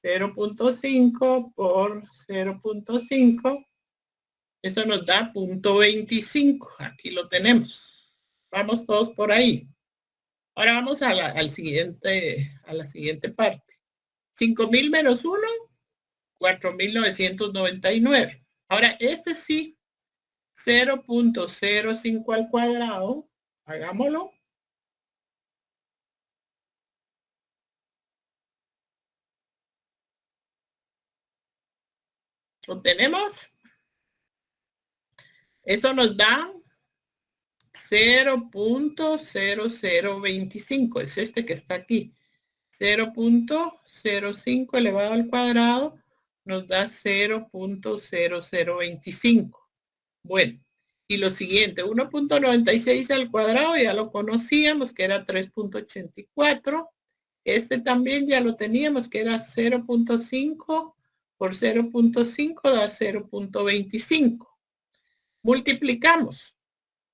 0.5 por 0.5. Eso nos da 0.25. Aquí lo tenemos. Vamos todos por ahí. Ahora vamos a la siguiente parte. 5.000 menos 1, 4.999. Ahora, este sí, 0.05 al cuadrado. Hagámoslo. ¿Lo tenemos? Eso nos da 0.0025. Es este que está aquí. 0.05 elevado al cuadrado nos da 0.0025. Bueno, y lo siguiente, 1.96 al cuadrado ya lo conocíamos, que era 3.84. Este también ya lo teníamos, que era 0.5 por 0.5 da 0.25. Multiplicamos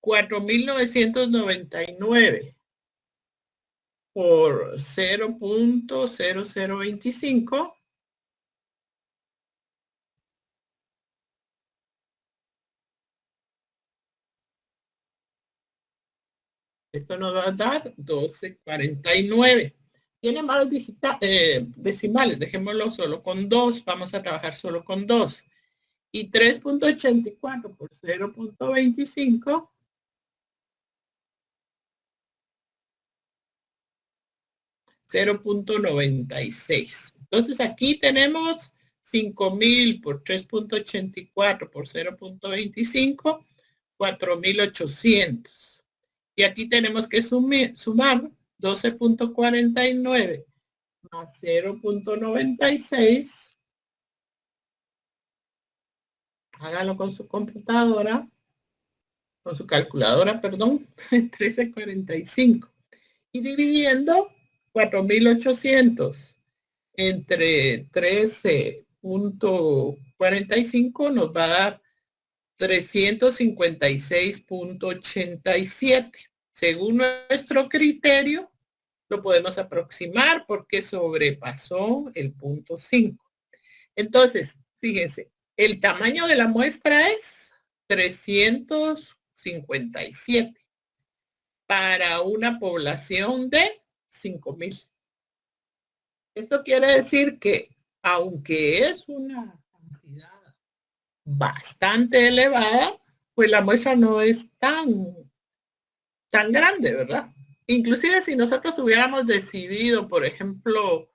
4.999 por 0.0025. Esto nos va a dar 1249. Tiene más decimales, dejémoslo solo con 2. Vamos a trabajar solo con 2. Y 3.84 por 0.25. $0.96. Entonces aquí tenemos 5.000 por 3.84 por 0.25, 4.800. Y aquí tenemos que sumar 12.49 más 0.96. Hágalo con su computadora, con su calculadora, perdón, 1345. Y dividiendo 4.800 entre 13.45 nos va a dar 356.87. Según nuestro criterio, lo podemos aproximar porque sobrepasó el punto 5. Entonces, fíjense, el tamaño de la muestra es 357 para una población de 5.000. Esto quiere decir que, aunque es una cantidad bastante elevada, pues la muestra no es tan grande, ¿verdad? Inclusive si nosotros hubiéramos decidido, por ejemplo,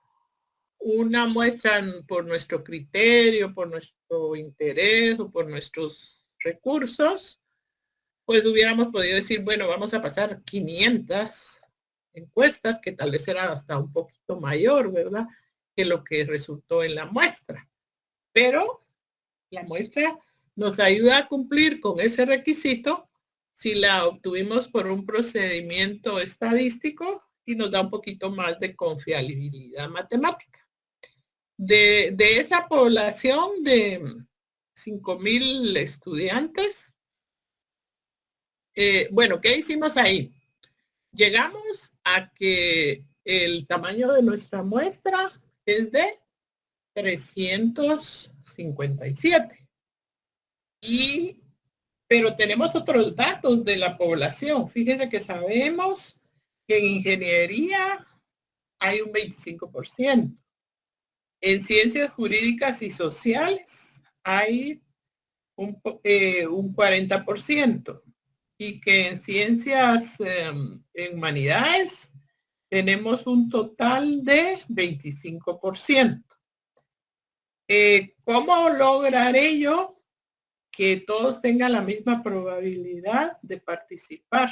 una muestra por nuestro criterio, por nuestro interés o por nuestros recursos, pues hubiéramos podido decir, bueno, vamos a pasar 500 encuestas, que tal vez era hasta un poquito mayor, ¿verdad?, que lo que resultó en la muestra. Pero la muestra nos ayuda a cumplir con ese requisito si la obtuvimos por un procedimiento estadístico y nos da un poquito más de confiabilidad matemática. De esa población de 5.000 estudiantes, bueno, ¿qué hicimos ahí? Llegamos a que el tamaño de nuestra muestra es de 357. Pero tenemos otros datos de la población. Fíjense que sabemos que en ingeniería hay un 25%. En ciencias jurídicas y sociales hay un 40%. Y que en ciencias en humanidades tenemos un total de 25%. ¿Cómo lograré yo que todos tengan la misma probabilidad de participar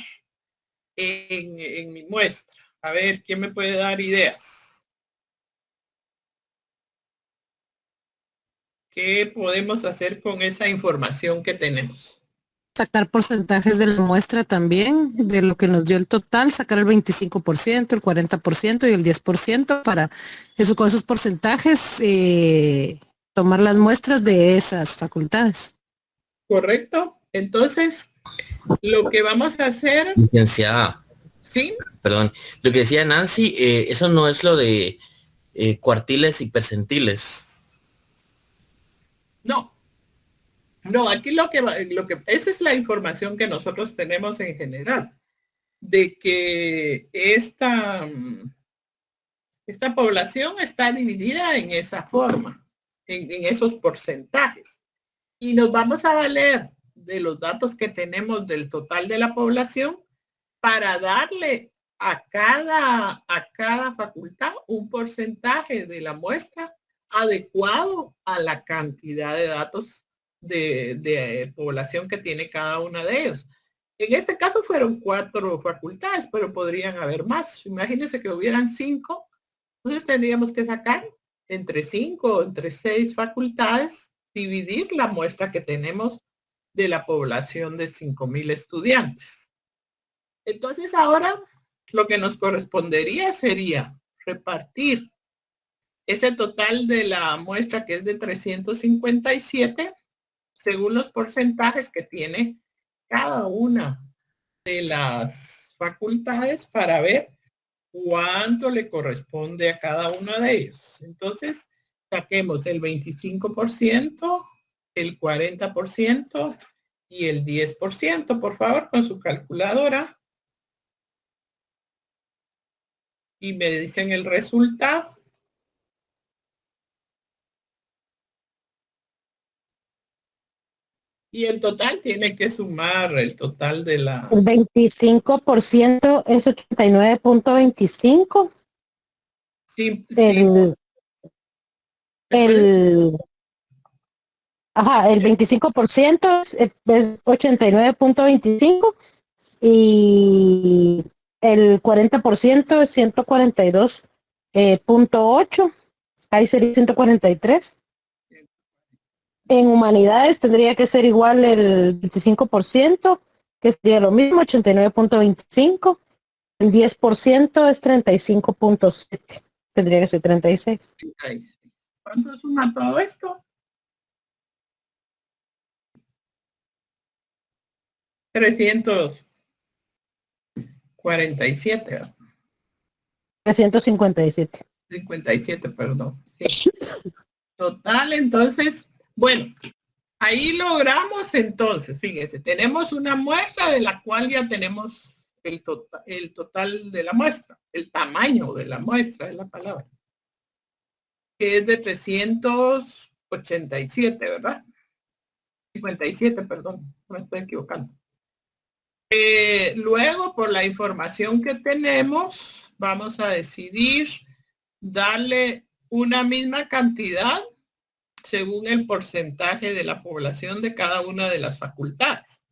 en mi muestra? A ver, ¿quién me puede dar ideas? ¿Qué podemos hacer con esa información que tenemos? Sacar porcentajes de la muestra también, de lo que nos dio el total, sacar el 25%, el 40% y el 10% para eso, con esos porcentajes tomar las muestras de esas facultades. Correcto. Entonces, lo que vamos a hacer... Licenciada. ¿Sí? Perdón. Lo que decía Nancy, eso no es lo de cuartiles y percentiles. No, aquí esa es la información que nosotros tenemos en general, de que esta población está dividida en esa forma, en esos porcentajes. Y nos vamos a valer de los datos que tenemos del total de la población para darle a cada facultad un porcentaje de la muestra adecuado a la cantidad de datos de población que tiene cada una de ellos. En este caso fueron 4 facultades, pero podrían haber más. Imagínense que hubieran 5, entonces tendríamos que sacar entre 5 o entre 6 facultades, dividir la muestra que tenemos de la población de 5,000 estudiantes. Entonces ahora lo que nos correspondería sería repartir ese total de la muestra, que es de 357, según los porcentajes que tiene cada una de las facultades, para ver cuánto le corresponde a cada uno de ellos. Entonces, saquemos el 25%, el 40% y el 10%, por favor, con su calculadora. Y me dicen el resultado. Y el total tiene que sumar el total de la... El 25% es 89.25. Sí, el 25% es 89.25 y el 40% es 142.8. Ahí sería 143. En humanidades tendría que ser igual el 25%, que sería lo mismo, 89.25. El 10% es 35.7. Tendría que ser 36. ¿Cuánto suma todo esto? 347. 357. 57, perdón. Sí. Total, entonces, bueno, ahí logramos entonces, fíjense, tenemos una muestra de la cual ya tenemos el total de la muestra, el tamaño de la muestra es la palabra, que es de 387, ¿verdad? 57, perdón, me estoy equivocando. Luego, por la información que tenemos, vamos a decidir darle una misma cantidad según el porcentaje de la población de cada una de las facultades.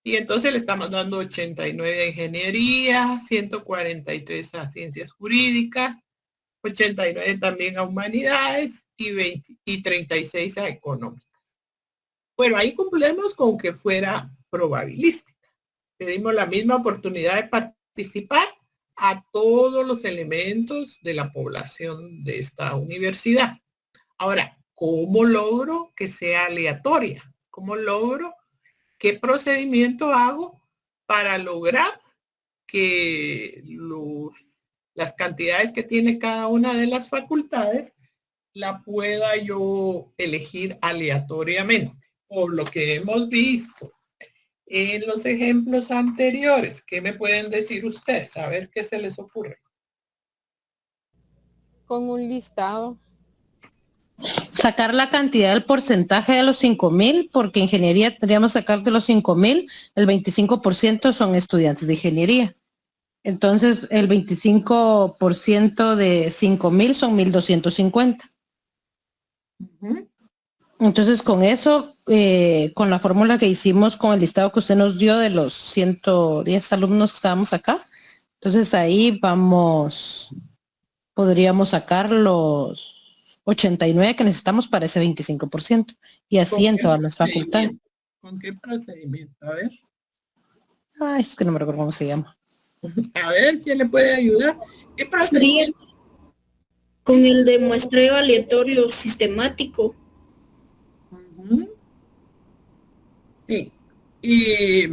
Y entonces le estamos dando 89 a ingeniería, 143 a ciencias jurídicas, 89 también a humanidades y 36 a económicas. Bueno, ahí cumplimos con que fuera probabilística. Le dimos la misma oportunidad de participar a todos los elementos de la población de esta universidad. Ahora, ¿cómo logro que sea aleatoria? ¿Cómo logro? ¿Qué procedimiento hago para lograr que las cantidades que tiene cada una de las facultades la pueda yo elegir aleatoriamente? Por lo que hemos visto en los ejemplos anteriores, ¿qué me pueden decir ustedes? A ver qué se les ocurre. Con un listado. Sacar la cantidad del porcentaje de los 5,000, porque ingeniería tendríamos que sacar de los 5,000, el 25% son estudiantes de ingeniería. Entonces, el 25% de 5,000 son 1,250. Entonces, con eso, con la fórmula que hicimos con el listado que usted nos dio de los 110 alumnos que estábamos acá, entonces ahí podríamos sacar los 89 que necesitamos para ese 25%. Y así en todas las facultades. ¿Con qué procedimiento? A ver. Ay, es que no me recuerdo cómo se llama. A ver, ¿quién le puede ayudar? ¿Qué procedimiento? Con el de muestreo aleatorio sistemático. Sí. Y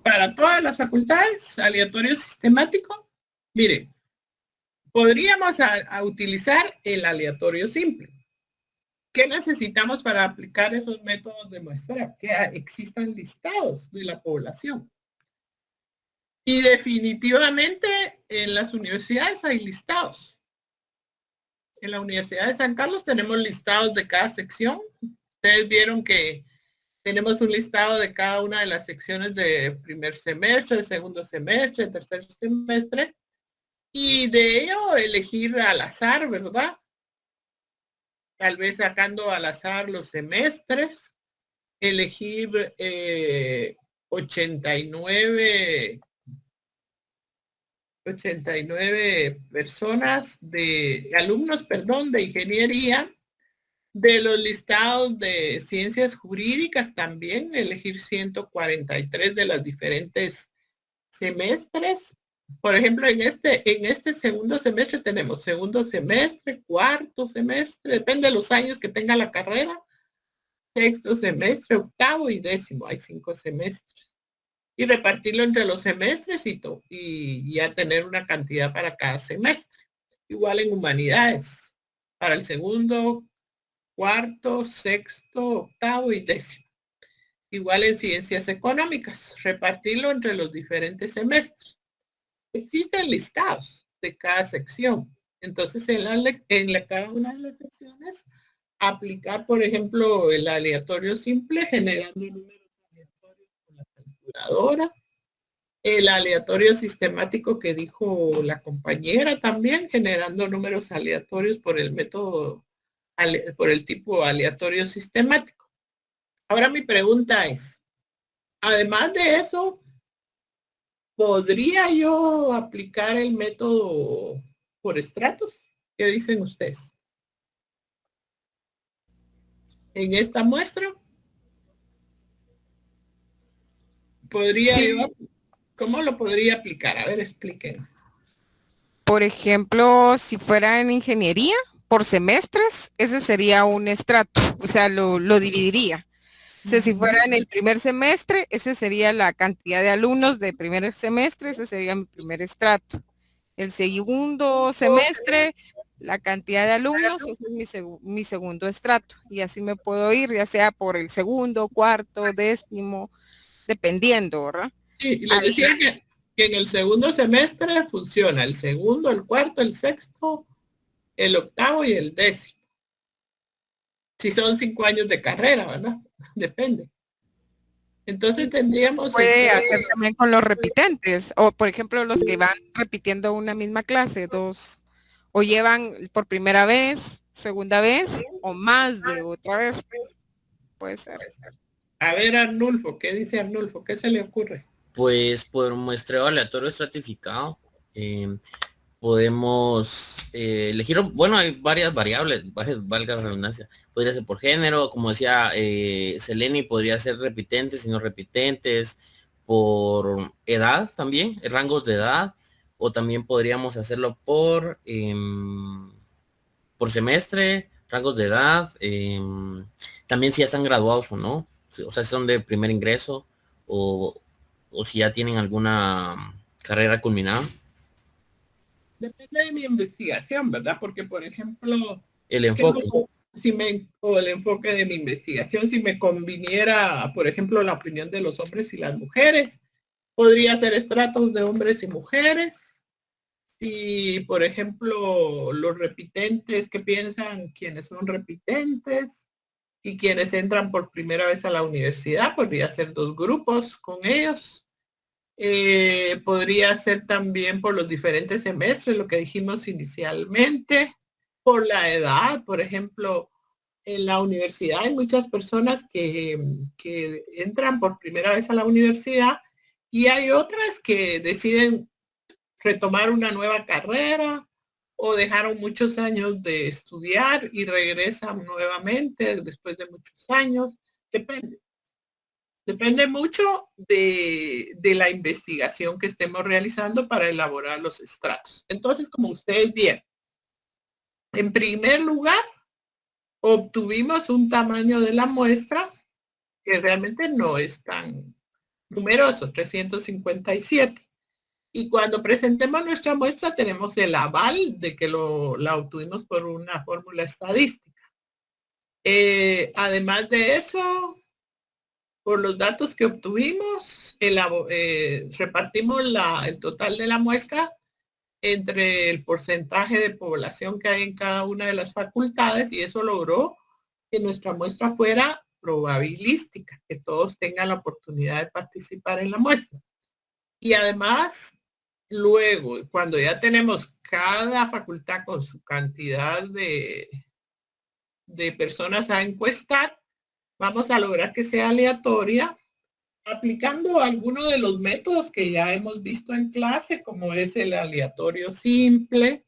para todas las facultades, aleatorio sistemático, mire, Podríamos a utilizar el aleatorio simple. ¿Qué necesitamos para aplicar esos métodos de muestreo? Que existan listados de la población. Y definitivamente en las universidades hay listados. En la Universidad de San Carlos tenemos listados de cada sección. Ustedes vieron que tenemos un listado de cada una de las secciones de primer semestre, de segundo semestre, de tercer semestre. Y de ello elegir al azar, ¿verdad? Tal vez sacando al azar los semestres, elegir 89 personas alumnos de ingeniería, de los listados de ciencias jurídicas también, elegir 143 de las diferentes semestres. Por ejemplo, en este segundo semestre tenemos segundo semestre, cuarto semestre, depende de los años que tenga la carrera, sexto semestre, octavo y décimo, hay 5 semestres. Y repartirlo entre los semestres y ya tener una cantidad para cada semestre. Igual en humanidades, para el segundo, cuarto, sexto, octavo y décimo. Igual en ciencias económicas, repartirlo entre los diferentes semestres. Existen listados de cada sección. Entonces, cada una de las secciones, aplicar, por ejemplo, el aleatorio simple generando números aleatorios con la calculadora. El aleatorio sistemático que dijo la compañera también, generando números aleatorios por el método, por el tipo aleatorio sistemático. Ahora mi pregunta es, además de eso, ¿podría yo aplicar el método por estratos? ¿Qué dicen ustedes? En esta muestra, ¿cómo lo podría aplicar? A ver, expliquen. Por ejemplo, si fuera en ingeniería, por semestres, ese sería un estrato, o sea, lo dividiría. O sea, si fuera en el primer semestre, ese sería la cantidad de alumnos de primer semestre, ese sería mi primer estrato. El segundo semestre, la cantidad de alumnos, ese es mi segundo estrato. Y así me puedo ir, ya sea por el segundo, cuarto, décimo, dependiendo, ¿verdad? Sí, y les decía que en el segundo semestre funciona el segundo, el cuarto, el sexto, el octavo y el décimo. Si son 5 años de carrera, ¿verdad? Depende. Entonces tendríamos... Puede hacer también con los repitentes, o por ejemplo los que van repitiendo una misma clase, o llevan por primera vez, segunda vez, o más de otra vez. Puede ser. A ver, Arnulfo, ¿qué dice Arnulfo? ¿Qué se le ocurre? Pues por muestreo aleatorio estratificado, podemos elegir, bueno, hay varias variables, valga la redundancia. Podría ser por género, como decía Seleni, podría ser repitentes y no repitentes, por edad también, rangos de edad, o también podríamos hacerlo por semestre, rangos de edad, también si ya están graduados o no, o sea, si son de primer ingreso, o si ya tienen alguna carrera culminada. Depende de mi investigación, ¿verdad? Porque, por ejemplo... El enfoque. O el enfoque de mi investigación, si me conviniera, por ejemplo, la opinión de los hombres y las mujeres, podría ser estratos de hombres y mujeres. Si, por ejemplo, los repitentes, ¿qué piensan quienes son repitentes? Y quienes entran por primera vez a la universidad, podría ser 2 grupos con ellos. Podría ser también por los diferentes semestres, lo que dijimos inicialmente, por la edad. Por ejemplo, en la universidad hay muchas personas que entran por primera vez a la universidad y hay otras que deciden retomar una nueva carrera o dejaron muchos años de estudiar y regresan nuevamente después de muchos años. Depende. Depende mucho de la investigación que estemos realizando para elaborar los estratos. Entonces, como ustedes vieron, en primer lugar, obtuvimos un tamaño de la muestra que realmente no es tan numeroso, 357. Y cuando presentemos nuestra muestra tenemos el aval de que la obtuvimos por una fórmula estadística. Además de eso, por los datos que obtuvimos, repartimos el total de la muestra entre el porcentaje de población que hay en cada una de las facultades y eso logró que nuestra muestra fuera probabilística, que todos tengan la oportunidad de participar en la muestra. Y además, luego, cuando ya tenemos cada facultad con su cantidad de personas a encuestar, vamos a lograr que sea aleatoria, aplicando algunos de los métodos que ya hemos visto en clase, como es el aleatorio simple,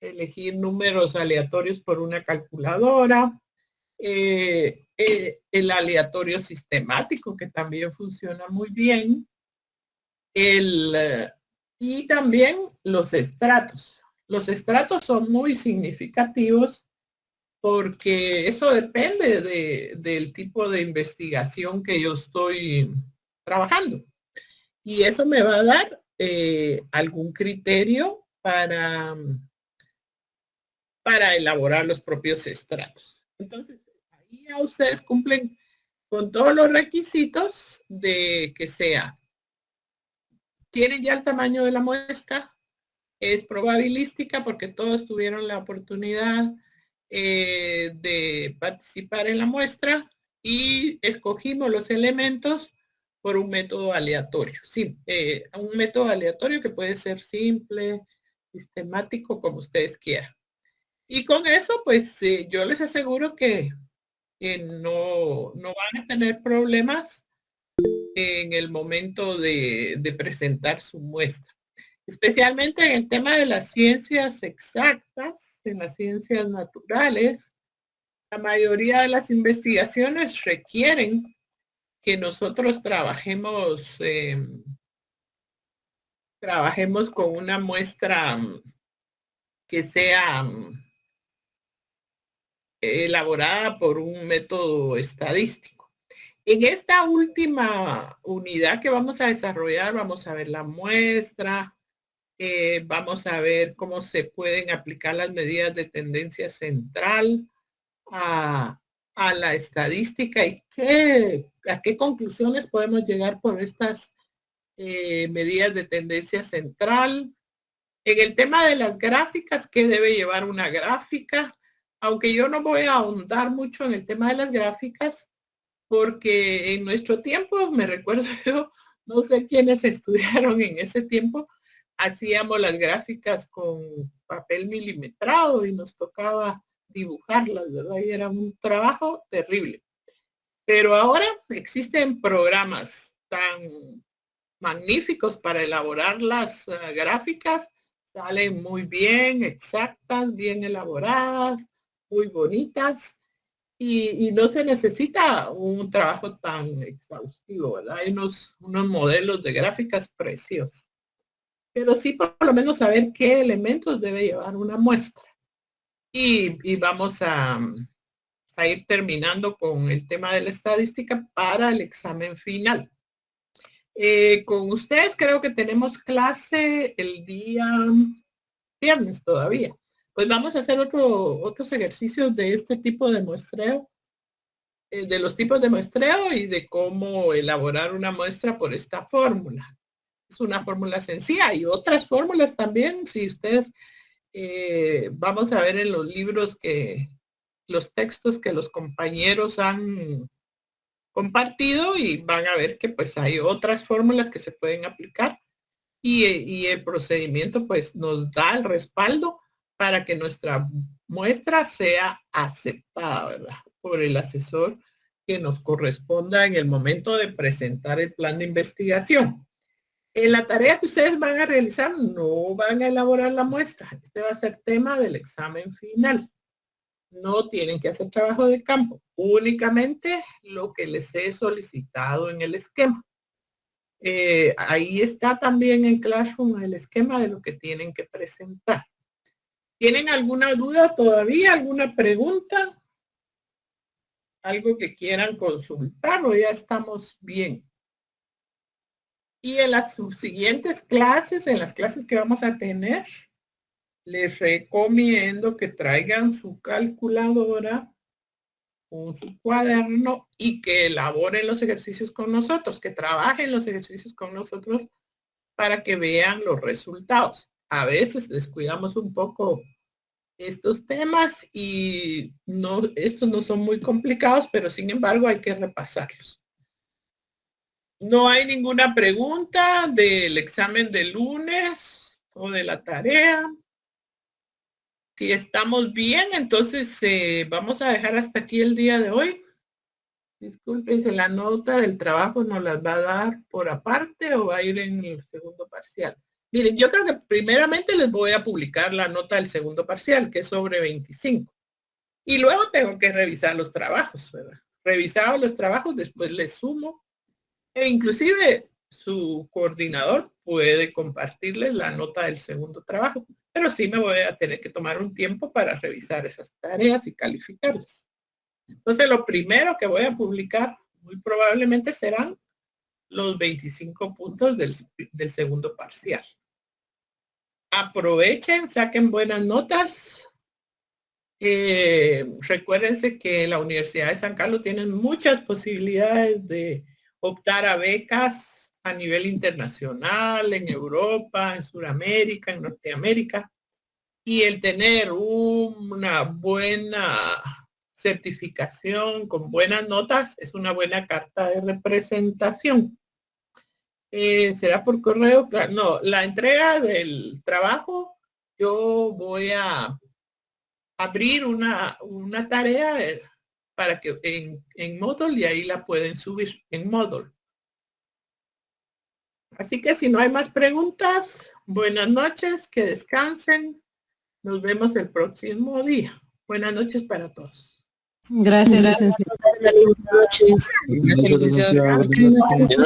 elegir números aleatorios por una calculadora, el aleatorio sistemático, que también funciona muy bien, y también los estratos. Los estratos son muy significativos porque eso depende del tipo de investigación que yo estoy trabajando. Y eso me va a dar algún criterio para elaborar los propios estratos. Entonces, ahí ya ustedes cumplen con todos los requisitos de que tienen ya el tamaño de la muestra, es probabilística porque todos tuvieron la oportunidad de participar en la muestra y escogimos los elementos por un método aleatorio. Sí, un método aleatorio que puede ser simple, sistemático, como ustedes quieran. Y con eso, pues yo les aseguro que no van a tener problemas en el momento de presentar su muestra. Especialmente en el tema de las ciencias exactas, en las ciencias naturales, la mayoría de las investigaciones requieren que nosotros trabajemos con una muestra que sea elaborada por un método estadístico. En esta última unidad que vamos a desarrollar, vamos a ver la muestra, vamos a ver cómo se pueden aplicar las medidas de tendencia central a la estadística y a qué conclusiones podemos llegar por estas medidas de tendencia central. En el tema de las gráficas, ¿qué debe llevar una gráfica? Aunque yo no voy a ahondar mucho en el tema de las gráficas, porque en nuestro tiempo, me recuerdo yo, no sé quiénes estudiaron en ese tiempo, hacíamos las gráficas con papel milimetrado y nos tocaba dibujarlas, ¿verdad? Y era un trabajo terrible. Pero ahora existen programas tan magníficos para elaborar las gráficas, salen muy bien, exactas, bien elaboradas, muy bonitas y no se necesita un trabajo tan exhaustivo, ¿verdad? Hay unos modelos de gráficas preciosos. Pero sí por lo menos saber qué elementos debe llevar una muestra. Y vamos a ir terminando con el tema de la estadística para el examen final. Con ustedes creo que tenemos clase el día viernes todavía. Pues vamos a hacer otros ejercicios de este tipo de muestreo, de los tipos de muestreo y de cómo elaborar una muestra por esta fórmula. Es una fórmula sencilla y otras fórmulas también, si ustedes vamos a ver en los libros los textos que los compañeros han compartido y van a ver que pues hay otras fórmulas que se pueden aplicar y el procedimiento pues nos da el respaldo para que nuestra muestra sea aceptada, ¿verdad? Por el asesor que nos corresponda en el momento de presentar el plan de investigación. En la tarea que ustedes van a realizar no van a elaborar la muestra. Este va a ser tema del examen final. No tienen que hacer trabajo de campo, únicamente lo que les he solicitado en el esquema. Ahí está también en Classroom el esquema de lo que tienen que presentar. ¿Tienen alguna duda todavía? ¿Alguna pregunta? ¿Algo que quieran consultar o ya estamos bien? Y en las subsiguientes clases, en las clases que vamos a tener, les recomiendo que traigan su calculadora con su cuaderno y que elaboren los ejercicios con nosotros, que trabajen los ejercicios con nosotros para que vean los resultados. A veces descuidamos un poco estos temas y estos no son muy complicados, pero sin embargo hay que repasarlos. No hay ninguna pregunta del examen de lunes o de la tarea. Si estamos bien, entonces vamos a dejar hasta aquí el día de hoy. Disculpen, la nota del trabajo nos las va a dar por aparte o va a ir en el segundo parcial. Miren, yo creo que primeramente les voy a publicar la nota del segundo parcial, que es sobre 25. Y luego tengo que revisar los trabajos, ¿verdad? Revisados los trabajos, después les sumo. E inclusive su coordinador puede compartirles la nota del segundo trabajo. Pero sí me voy a tener que tomar un tiempo para revisar esas tareas y calificarlas. Entonces, lo primero que voy a publicar muy probablemente serán los 25 puntos del segundo parcial. Aprovechen, saquen buenas notas. Recuérdense que la Universidad de San Carlos tiene muchas posibilidades de optar a becas a nivel internacional, en Europa, en Sudamérica, en Norteamérica. Y el tener una buena certificación con buenas notas es una buena carta de representación. ¿Será por correo? No, la entrega del trabajo, yo voy a abrir una tarea para que en Moodle y ahí la pueden subir en Moodle. Así que si no hay más preguntas, buenas noches, que descansen. Nos vemos el próximo día. Buenas noches para todos. Gracias, licenciada. Buenas noches. Buenas noches, licenciada. Buenas noches.